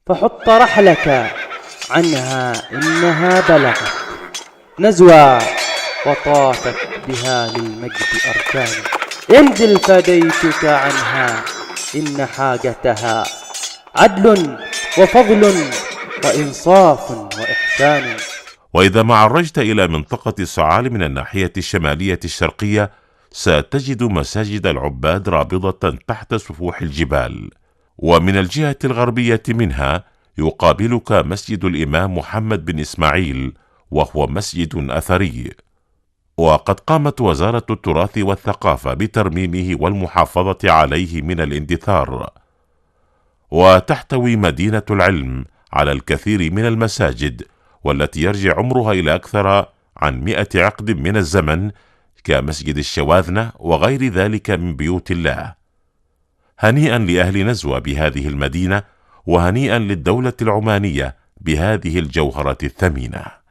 فحط رحلك عنها إنها بلغت نزوى وطافت بها للمجد أركان. انزل فديتك عنها إن حاجتها عدل وفضل وإنصاف وإحسان. وإذا ما عرجت إلى منطقة صعال من الناحية الشمالية الشرقية ستجد مساجد العباد رابضة تحت سفوح الجبال، ومن الجهة الغربية منها يقابلك مسجد الإمام محمد بن إسماعيل، وهو مسجد أثري، وقد قامت وزارة التراث والثقافة بترميمه والمحافظة عليه من الاندثار. وتحتوي مدينة العلم على الكثير من المساجد، والتي يرجع عمرها إلى أكثر عن 100 عقد من الزمن، كمسجد الشواذنة وغير ذلك من بيوت الله. هنيئا لأهل نزوى بهذه المدينة، وهنيئا للدولة العمانية بهذه الجوهرة الثمينة.